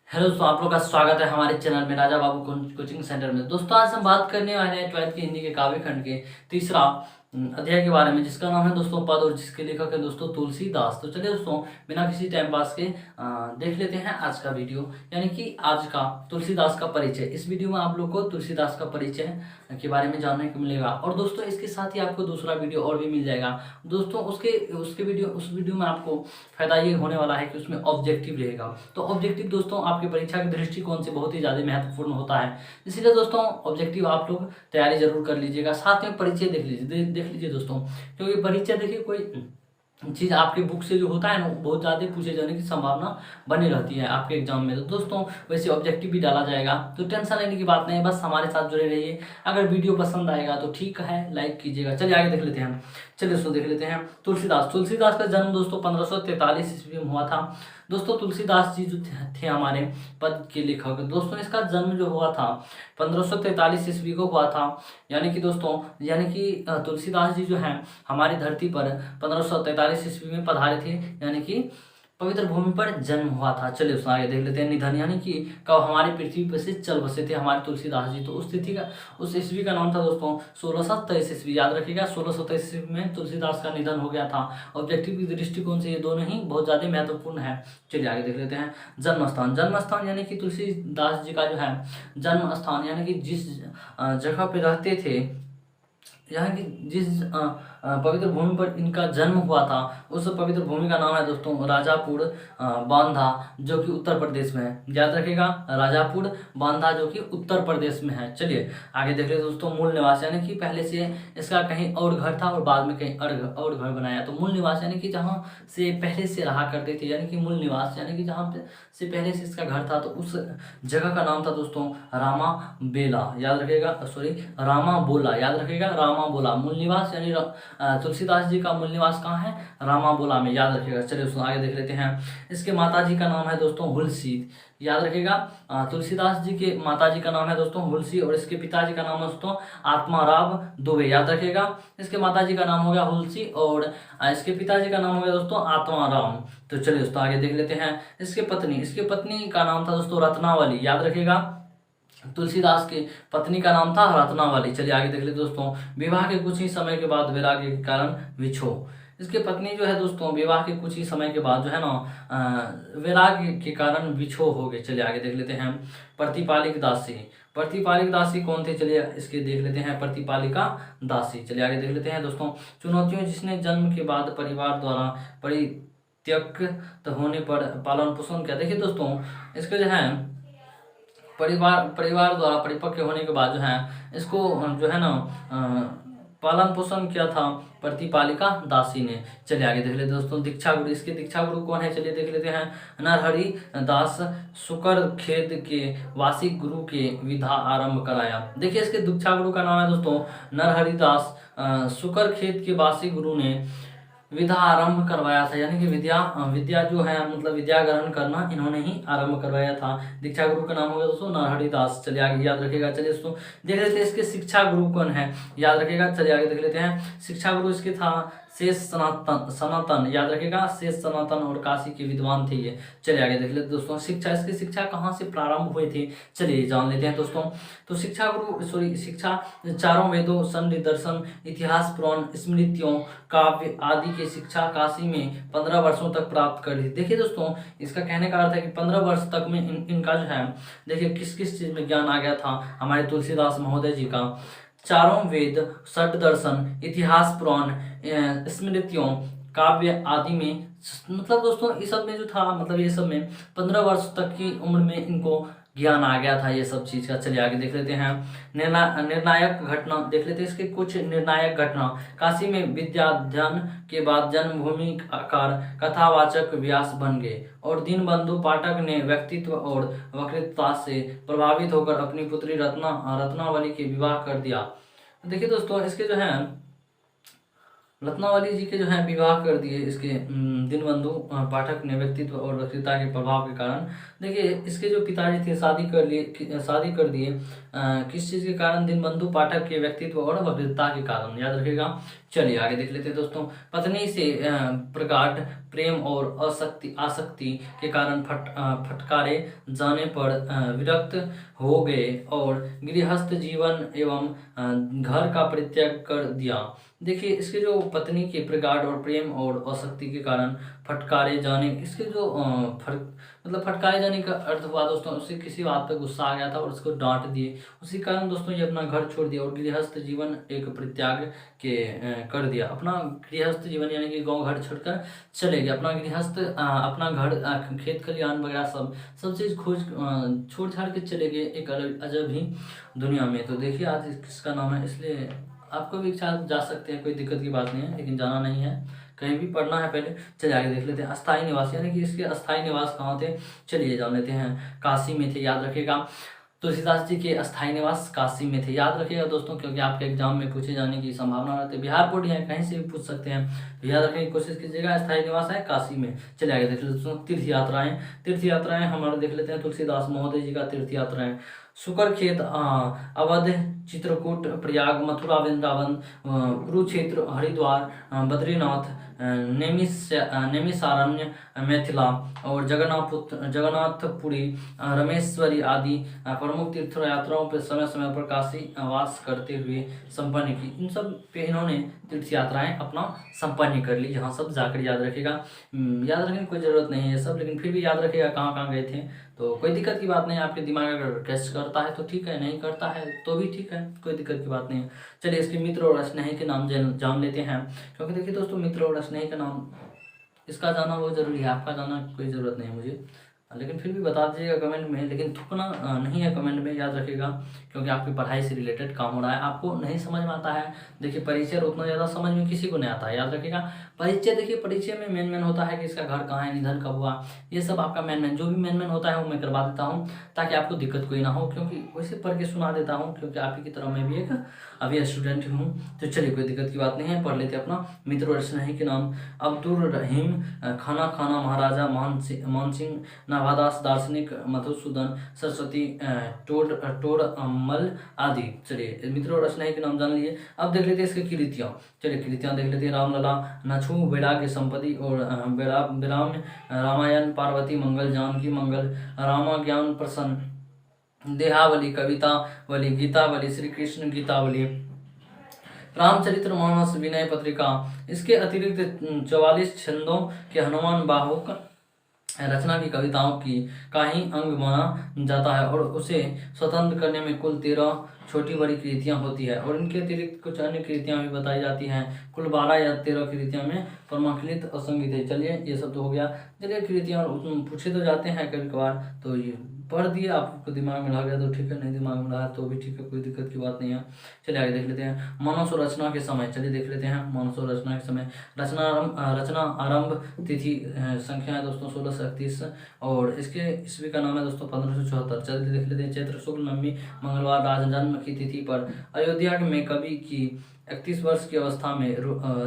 Hello दोस्तों, आप लोग का स्वागत है हमारे चैनल में राजा बाबू कोचिंग सेंटर में। दोस्तों आज हम बात करने वाले हैं 12th की हिंदी के काव्य खंड के तीसरा अध्याय के बारे में, जिसका नाम है दोस्तों पद और जिसके लेखक है दोस्तों तुलसीदास। तो चलिए दोस्तों बिना किसी टाइम पास के देख लेते हैं आज का वीडियो, यानी कि आज का तुलसीदास का परिचय। इस वीडियो में आप लोग को तुलसीदास का परिचय के बारे में जानने को मिलेगा और दोस्तों इसके साथ ही आपको दूसरा वीडियो और भी मिल जाएगा दोस्तों। उस वीडियो में आपको फायदा ये होने वाला है कि उसमें ऑब्जेक्टिव रहेगा। तो ऑब्जेक्टिव दोस्तों आपकी परीक्षा के दृष्टिकोण से बहुत ही ज़्यादा महत्वपूर्ण होता है, इसीलिए दोस्तों ऑब्जेक्टिव आप लोग तैयारी जरूर कर लीजिएगा। साथ में परिचय देख लीजिए दोस्तों, क्योंकि परिचय देखिए कोई चीज़ आपके बुक से जो होता है ना बहुत ज़्यादा पूछे जाने की संभावना बनी रहती है आपके एग्जाम में। तो दोस्तों वैसे ऑब्जेक्टिव भी डाला जाएगा, तो टेंशन लेने की बात नहीं है, बस हमारे साथ जुड़े रहिए। अगर वीडियो पसंद आएगा तो ठीक है, लाइक कीजिएगा। चलिए आगे देख लेते हैं। चलिए दोस्तों देख लेते हैं तुलसीदास का जन्म दोस्तों 1543 ईस्वी में हुआ था। दोस्तों तुलसीदास जी जो थे हमारे पद के लेखक। दोस्तों इसका जन्म जो हुआ था 1543 ईस्वी को हुआ था, यानी कि तुलसीदास जी जो हैं हमारी धरती पर 1543 ईस्वी में पधारे थे, यानी कि पवित्र भूमि पर जन्म हुआ था। चलिए उसमें आगे देख लेते हैं। निधन यानी कि कब हमारी पृथ्वी पर से चल बसे थे हमारे तुलसीदास जी। तो उस ईस्वी का नाम था दोस्तों 1623 ईस्वी। याद रखिएगा 1627 ईस्वी में तुलसीदास का निधन हो गया था। ऑब्जेक्टिव की दृष्टिकोण से ये दोनों ही बहुत ज़्यादा महत्वपूर्ण है। चलिए आगे देख लेते हैं। जन्म स्थान यानी कि तुलसीदास जी का जो है जन्म स्थान, यानी कि जिस जगह पे रहते थे, यहाँ की जिस पवित्र भूमि पर इनका जन्म हुआ था उस पवित्र भूमि का नाम है दोस्तों राजापुर बांधा, जो कि उत्तर प्रदेश में है। याद रखिएगा राजापुर बांधा जो कि उत्तर प्रदेश में है। चलिए आगे देख लेते दोस्तों। मूल निवास यानी कि पहले से इसका कहीं और घर था और बाद में कहीं और घर बनाया। तो मूल निवास यानी कि जहाँ से पहले से रहा करते थे, यानी कि मूल निवास यानी कि जहाँ से पहले से इसका घर था, तो उस जगह का नाम था दोस्तों रामा बेला। याद रखिएगा रामा बोला। याद रखिएगा रामा बोला। मूल निवास यानी तुलसीदास जी का मूल निवास कहाँ है? रामाबोला में। याद रखिएगा। चलिए उसको आगे देख लेते हैं। इसके माता जी का नाम है दोस्तों हुलसी। याद रखिएगा तुलसीदास जी के माता जी का नाम है दोस्तों हुलसी और इसके पिताजी का नाम है दोस्तों आत्माराम दुबे। याद रखिएगा इसके माता जी का नाम हो गया हुलसी और इसके पिताजी का नाम हो गया दोस्तों आत्माराम। तो चलिए दोस्तों आगे देख लेते हैं। इसके पत्नी का नाम था दोस्तों रत्नावली। याद रखिएगा तुलसीदास की पत्नी का नाम था रत्नावली। चलिए आगे देख लेते दोस्तों। विवाह के कुछ ही समय के बाद वैराग्य के कारण विछो। इसके पत्नी जो है दोस्तों विवाह के कुछ ही समय के बाद जो है ना वैराग्य के कारण विछो हो गए। चलिए आगे देख लेते हैं। प्रतिपालिक दासी कौन थे? चलिए इसके देख लेते हैं। प्रतिपालिका दासी। चलिए आगे देख लेते हैं दोस्तों। चुनौतियों जिसने जन्म के बाद परिवार द्वारा परित्यक्त होने पर पालन पोषण किया। देखिए दोस्तों इसके जो है परिवार द्वारा परिपक्व होने के बाद जो है इसको जो है ना पालन पोषण किया था प्रतिपालिका दासी ने। चलिए आगे देख लेते दोस्तों। दीक्षा गुरु। इसके दीक्षा गुरु कौन है? चलिए देख लेते हैं। नरहरि दास शुकर खेद के वासी गुरु के विधा आरंभ कराया। देखिए इसके दीक्षा गुरु का नाम है दोस्तों नरहरि दास शुकर खेद के वासी गुरु ने विधा आरंभ करवाया था, यानी कि विद्या जो है मतलब विद्या ग्रहण करना इन्होंने ही आरंभ करवाया था। दीक्षा गुरु का नाम हो गया दोस्तों नरहरि दास। चलिए आगे याद रखिएगा। चलिए दोस्तों देख लेते हैं इसके शिक्षा गुरु कौन है। याद रखिएगा। चलिए आगे देख लेते हैं। शिक्षा गुरु इसके था शेष सनातन। याद रखिएगा शेष सनातन और काशी के विद्वान थे ये। चलिए आगे देख लेते दोस्तों। इसकी शिक्षा कहाँ से प्रारंभ हुए थे चलिए जान लेते हैं दोस्तों। तो शिक्षा चारों वेदों संधि दर्शन इतिहास पुराण स्मृतियों काव्य आदि की शिक्षा काशी में 15 वर्षों तक प्राप्त कर ली। देखिए दोस्तों इसका कहने का अर्थ है कि 15 वर्ष तक में इनका जो है देखिए किस किस चीज में ज्ञान आ गया था हमारे तुलसीदास महोदय जी का। चारों वेद षट दर्शन इतिहास पुराण स्मृतियों काव्य आदि में, मतलब दोस्तों इस सब में जो था मतलब ये सब में 15 वर्ष तक की उम्र में इनको ज्ञान आ गया था ये सब चीज का। चलिए आगे देख लेते हैं। निर्णायक घटना देख लेते हैं। इसके कुछ निर्णायक घटना। काशी में विद्याध्ययन के बाद जन्मभूमि आकार कथावाचक व्यास बन गए और दीनबंधु पाठक ने व्यक्तित्व और वक्तृता से प्रभावित होकर अपनी पुत्री रत्नावली के विवाह कर दिया। देखिए दोस्तों इसके जो है रत्नावली जी के जो है विवाह कर दिए इसके दीनबंधु पाठक ने व्यक्तित्व और वक्तृता के प्रभाव के कारण। देखिए इसके जो पिताजी थे शादी कर दिए किस चीज़ के कारण? दीनबंधु पाठक के व्यक्तित्व और वक्तृता के कारण। याद रखिएगा। चलिए आगे देख लेते हैं दोस्तों। पत्नी से प्रगाढ़ प्रेम और आसक्ति के कारण फटकारे जाने पर विरक्त हो गए और गृहस्थ जीवन एवं घर का परित्याग कर दिया। देखिए, इसके जो पत्नी के प्रगाढ़ और प्रेम और आसक्ति के कारण फटकारे जाने, इसके जो मतलब फटकारे जाने का अर्थ हुआ दोस्तों, उसे किसी बात पे गुस्सा आ गया था और उसको डांट दिए, उसी कारण दोस्तों ये अपना घर छोड़ दिया और गृहस्थ जीवन एक परित्याग के कर दिया। अपना गृहस्थ जीवन यानी कि गांव घर छोड़कर चले गए। अपना गृहस्थ अपना घर खेत खलिहान वगैरह सब चीज़ छोड़ छाड़ के चले गए एक अजब ही दुनिया में। तो देखिए आज किसका नाम है, इसलिए आपको भी इच्छा जा सकते हैं, कोई दिक्कत की बात नहीं है, लेकिन जाना नहीं है, कहीं भी पढ़ना है। पहले चलिए आगे देख लेते हैं। अस्थाई निवास यानी कि इसके अस्थाई निवास कहाँ थे, चलिए जान लेते हैं। काशी में थे, याद रखिएगा। तुलसीदास जी के अस्थाई निवास काशी में थे, याद रखिएगा दोस्तों, क्योंकि आपके एग्जाम में पूछे जाने की संभावना रहती है। बिहार बोर्ड है, कहीं से भी पूछ सकते हैं, तो याद रखने की कोशिश कीजिएगा। अस्थाई निवास है काशी में। चलिए आगे देख लेते हैं दोस्तों। तीर्थ यात्राएं हमारे देख लेते हैं। तुलसीदास महोदय जी का तीर्थ यात्राएं शुकर खेत, अवध, चित्रकूट, प्रयाग, मथुरा, वृंदावन, कुरुक्षेत्र, हरिद्वार, बद्रीनाथ, नैमिषारण्य, मिथिला और जगन्नाथपुरी, रामेश्वरी आदि प्रमुख तीर्थ यात्राओं पर समय समय पर काशी वास करते हुए संपन्न की। इन सब पे इन्होंने तीर्थ यात्राएं अपना संपन्न कर ली। यहाँ सब जाकर याद रखेगा, याद रखने की कोई ज़रूरत नहीं है ये सब, लेकिन फिर भी याद रखेगा कहाँ कहाँ गए थे। तो कोई दिक्कत की बात नहीं है, आपके दिमाग अगर कैच करता है तो ठीक है, नहीं करता है तो भी ठीक है, कोई दिक्कत की बात नहीं है। चलिए इसके मित्र और स्नेही के नाम जान लेते हैं, क्योंकि देखिए दोस्तों मित्र और स्नेही का नाम इसका जाना बहुत ज़रूरी है, आपका जाना कोई ज़रूरत नहीं है मुझे, लेकिन फिर भी बता दीजिएगा कमेंट में, लेकिन थूकना नहीं है कमेंट में, याद रखिएगा, क्योंकि आपकी पढ़ाई से रिलेटेड काम हो रहा है। आपको नहीं समझ में आता है, देखिए परिचय उतना ज़्यादा समझ में किसी को नहीं आता है, याद रखिएगा। परिचय देखिए, परिचय में मेन होता है कि इसका घर कहाँ है, निधन कब हुआ, ये सब आपका मेन जो भी मेन होता है वो मैं करवा देता हूँ, ताकि आपको दिक्कत कोई ना हो, क्योंकि वैसे पढ़ के सुना देता हूँ, क्योंकि आप ही की तरह मैं भी एक अभी स्टूडेंट हूँ। तो चलिए कोई दिक्कत की बात नहीं है, पढ़ लेते अपना मित्र और स्नेही के नाम। अब्दुल रहीम खाना महाराजा मानसिंह नवादास दार्शनिक मधुसूदन सरस्वती टोड अम्मल आदि। चलिए मित्रों और स्नेही के नाम जान लिए। अब देख लेते हैं इसकी कृतियाँ। चलिए कृतियाँ देख लेते हैं। रामलला, नछू, वैराग्य संपत्ति और विराम, रामायण, पार्वती मंगल, जानकी मंगल, रामा ज्ञान प्रसन्न, देहावली, कवितावली, गीतावली, श्री कृष्ण गीतावली, रामचरित्र मानस, विनय पत्रिका। इसके अतिरिक्त 44 छंदों के हनुमान बाहुक रचना की कविताओं का ही अंग माना जाता है और उसे स्वतंत्र करने में कुल 13 छोटी बड़ी कृतियां होती है, और इनके अतिरिक्त कुछ अन्य कृतियां भी बताई जाती हैं। कुल 12 या 13 कृतियां में परमाखिलित और संगीत है। चलिए ये सब तो हो गया। चलिए कृतियां पूछे तो जाते हैं कभी कभार, तो ये पढ़ दिए, आपको दिमाग में रह गया तो ठीक है, नहीं दिमाग में रहा तो भी ठीक है, कोई दिक्कत की बात नहीं है। चलिए आगे देख लेते हैं। मानस और रचना के समय। चलिए देख लेते हैं मानस और रचना के समय। रचना आरंभ तिथि संख्या है दोस्तों 1631 और इसके ईस्वी का नाम है दोस्तों 1574। चलिए देख लेते हैं। चैत्र शुक्ल नवमी मंगलवार राज जन्म की तिथि पर अयोध्या में कवि की 31 वर्ष की अवस्था में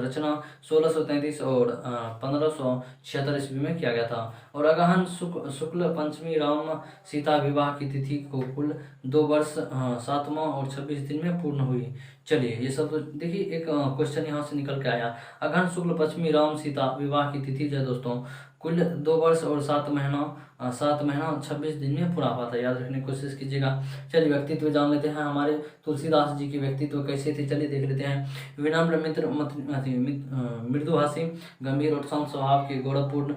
रचना 1633 और 1576 ईस्वी में किया गया था, और अगहन शुक्ल पंचमी राम सीता विवाह की तिथि को कुल 2 वर्ष 7वां और 26 दिन में पूर्ण हुई। चलिए ये सब तो देखिए, एक क्वेश्चन यहाँ से निकल के आया। अगहन शुक्ल पंचमी राम सीता विवाह की तिथि जो है दोस्तों कुल 2 वर्ष और 7 महीना 26 दिन में पूरा हुआ था, याद रखने की कोशिश कीजिएगा। चलिए व्यक्तित्व जान लेते हैं हमारे तुलसीदास जी की व्यक्तित्व कैसे थे। चलिए देख लेते हैं। विनम्र मृदुभाषी, गंभीर और शांत स्वभाव के, गौरवपूर्ण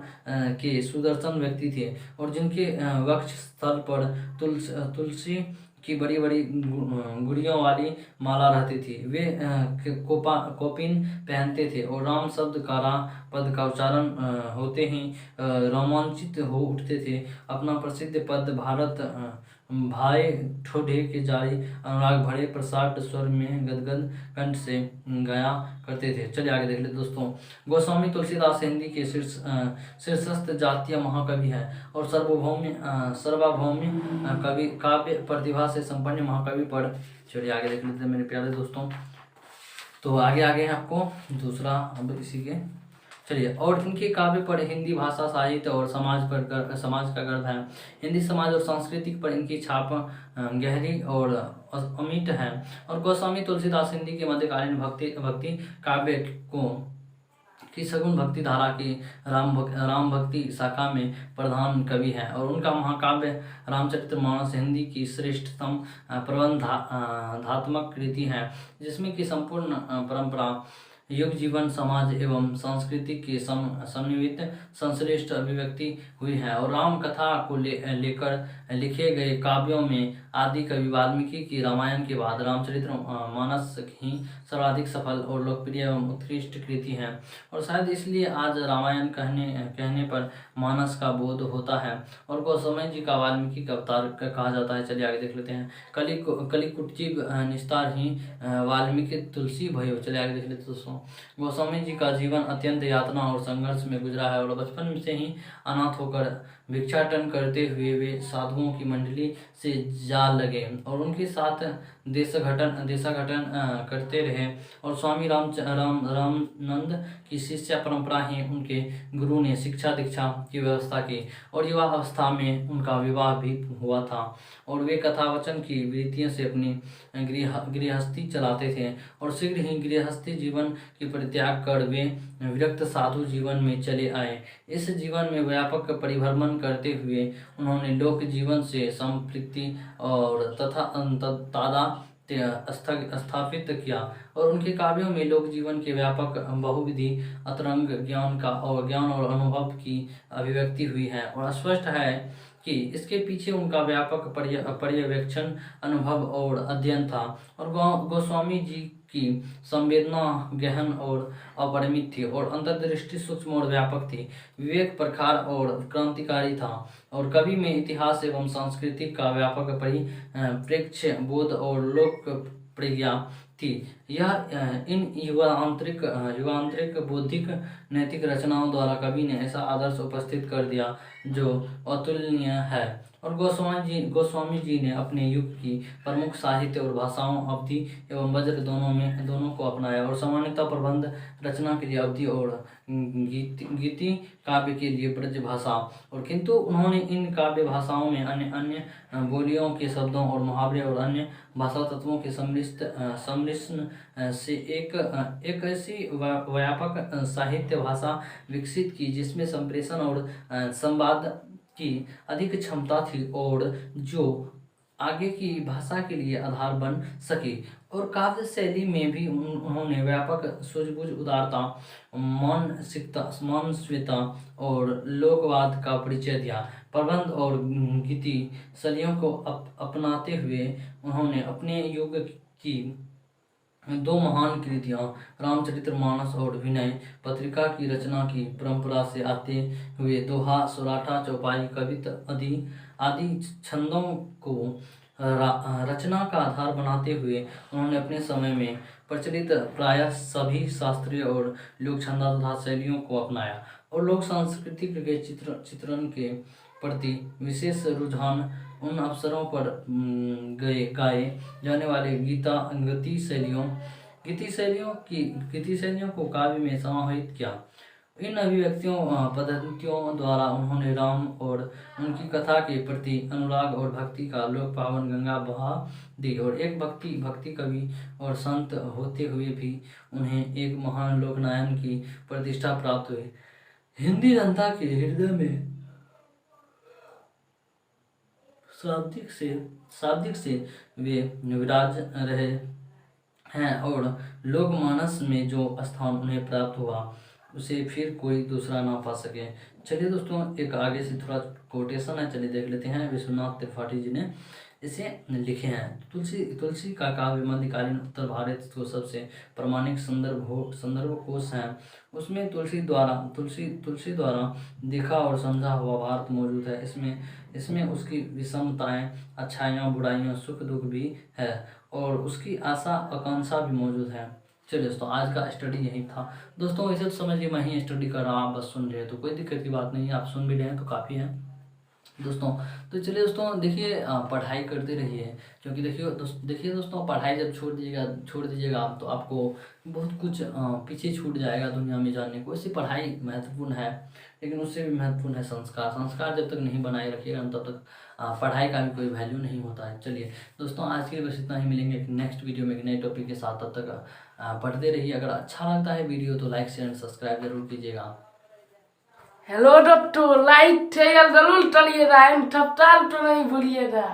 के सुदर्शन व्यक्ति थे, और जिनके वक्ष स्थल पर तुलसी की बड़ी बड़ी गुड़ियों वाली माला रहती थी। वे कोपिन पहनते थे और राम शब्द का पद का उच्चारण होते ही रोमांचित हो उठते थे। अपना प्रसिद्ध पद भारत भाई ठोडे के जारी अनुराग भरे प्रसाद स्वर में गदगद कंठ से गाया करते थे। चलिए आगे देख लेते दोस्तों। गोस्वामी तुलसीदास हिंदी के शीर्षस्थ जातीय महाकवि है और सर्वभौमी कवि काव्य प्रतिभा से संपन्न महाकवि पर। चलिए आगे देख लेते हैं मेरे प्यारे दोस्तों। तो आगे हैं आपको दूसरा अब इसी के। चलिए, और इनके काव्य पर हिंदी भाषा, साहित्य और समाज का गर्व है। हिंदी समाज और संस्कृति पर इनकी छाप गहरी और अमिट है। और गोस्वामी तुलसीदास हिंदी के मध्यकालीन भक्ति काव्य की सगुन भक्ति धारा की राम भक्ति शाखा में प्रधान कवि हैं और उनका महाकाव्य रामचरितमानस हिंदी की श्रेष्ठतम प्रबंधात्मक कृति है, जिसमें कि संपूर्ण परंपरा, युग, जीवन, समाज एवं संस्कृति की समन्वित संश्लिष्ट अभिव्यक्ति हुई है। और राम कथा को लेकर लिखे गए काव्यों में आदि कवि वाल्मीकि की रामायण के बाद रामचरितमानस ही सर्वाधिक सफल और लोकप्रिय एवं उत्कृष्ट कृति है। और शायद इसलिए आज रामायण कहने पर मानस का बोध होता है और गोस्वामी जी का वाल्मीकि का अवतार कहा जाता है। चलिए आगे देख लेते हैं। कलिकुटजी निस्तार ही वाल्मीकि तुलसी भयो। चलिए आगे देख लेते हैं दोस्तों। गोस्वामी जी का जीवन अत्यंत यातना और संघर्ष में गुजरा है और बचपन से ही अनाथ होकर भिक्षाटन करते हुए वे साधुओं की मंडली से जा लगे और उनके साथ देशाघटन करते रहे। और स्वामी रामानंद की शिष्य परंपरा ही उनके गुरु ने शिक्षा दीक्षा की व्यवस्था की और युवा अवस्था में उनका विवाह भी हुआ था और वे कथावचन की वृत्तियों से अपनी गृहस्थी चलाते थे और शीघ्र ही गृहस्थी जीवन की परित्याग कर वे विरक्त साधु जीवन में चले आए। इस जीवन में व्यापक परिभ्रमण करते हुए उन्होंने लोक जीवन से संपृक्ति और तादा स्थापित किया और उनके काव्यों में लोक जीवन के व्यापक बहुविधि अतरंग ज्ञान और अनुभव की अभिव्यक्ति हुई है। और स्पष्ट है कि इसके पीछे उनका व्यापक पर्यवेक्षण, अनुभव और अध्ययन था। और गोस्वामी जी की संवेदना गहन और अपरिमित थी और अंतर्दृष्टि सूक्ष्म और व्यापक थी। विवेक प्रखर और क्रांतिकारी था और कवि में इतिहास एवं संस्कृति का व्यापक परिप्रेक्ष्य, बोध और लोक प्रज्ञा थी। यह इन युगांतरिक बौद्धिक नैतिक रचनाओं द्वारा कवि ने ऐसा आदर्श उपस्थित कर दिया जो अतुलनीय है। और गोस्वामी जी ने अपने युग की प्रमुख साहित्य और भाषाओं अवधी एवं वज्र दोनों को अपनाया और सामान्यतः प्रबंध रचना के लिए अवधी और गीति काव्य के लिए ब्रज भाषा और किंतु उन्होंने इन काव्य भाषाओं में अन्य बोलियों के शब्दों और मुहावरे और अन्य भाषा तत्वों के सम्मिश्रण से एक ऐसी व्यापक साहित्य भाषा विकसित की जिसमें संप्रेषण और संवाद की अधिक क्षमता थी और जो आगे की भाषा के लिए आधार बन सकी। और काव्य शैली में भी उन्होंने व्यापक सूझबूझ, उदारता, मानसिकता और लोकवाद का परिचय दिया। प्रबंध और गीति शैलियों को अपनाते हुए उन्होंने अपने युग की दो महान कृतियां रामचरितमानस और विनय पत्रिका की रचना की परंपरा से आते हुए दोहा, सोराठा, चौपाई, कविता आदि छंदों को रचना का आधार बनाते हुए उन्होंने अपने समय में प्रचलित प्रायः सभी शास्त्रीय और लोक छंदा तथा शैलियों को अपनाया और लोक सांस्कृतिक के चित्रण के प्रति विशेष रुझान उन अवसरों पर गाए जाने वाले गीति शैलियों को काव्य में समाहित किया। इन अभिव्यक्तियों पद्धतियों द्वारा उन्होंने राम और उनकी कथा के प्रति अनुराग और भक्ति का लोक पावन गंगा बहा दी और एक भक्ति कवि और संत होते हुए भी उन्हें एक महान लोकनायक की प्रतिष्ठा प्राप्त हुई। हिंदी जनता के हृदय में शाब्दिक से वे विराज रहे हैं और लोकमानस में जो स्थान उन्हें प्राप्त हुआ उसे फिर कोई दूसरा ना पा सके। चलिए दोस्तों, एक आगे से थोड़ा कोटेशन है, चलिए देख लेते हैं। विश्वनाथ त्रिपाठी जी ने इसे लिखे हैं। तुलसी का काव्य मध्यकालीन उत्तर भारत को सबसे प्रामाणिक संदर्भ कोश है। उसमें तुलसी द्वारा देखा और समझा हुआ भारत मौजूद है। इसमें उसकी विषमताएं, अच्छाइयाँ, बुराइयाँ, सुख दुख भी है और उसकी आशा आकांक्षा भी मौजूद है। चलिए दोस्तों, आज का स्टडी यही था। दोस्तों वैसे तो समझिए मैं ही स्टडी कर रहा हूँ, आप बस सुन रहे हैं तो कोई दिक्कत की बात नहीं है, आप सुन भी रहे हैं तो काफ़ी है। दोस्तों। तो चलिए दोस्तों, देखिए पढ़ाई करते रहिए, क्योंकि देखिए दोस्तों, पढ़ाई जब छोड़ दीजिएगा आप, तो आपको बहुत कुछ पीछे छूट जाएगा दुनिया में जानने को। वैसे पढ़ाई महत्वपूर्ण है, लेकिन उससे भी महत्वपूर्ण है संस्कार। संस्कार जब तक नहीं बनाए रखिएगा तब तक पढ़ाई का भी कोई वैल्यू नहीं होता है। चलिए दोस्तों, आज के लिए बस इतना ही। मिलेंगे एक नेक्स्ट वीडियो में एक नए टॉपिक के साथ। तब तक पढ़ते रहिए। अगर अच्छा लगता है वीडियो तो लाइक शेयर सब्सक्राइब जरूर कीजिएगा। हेलो दोस्तों, लाइक शेयर जरूर करिएगा, एंड सब्सक्राइब तो नहीं भूलिएगा।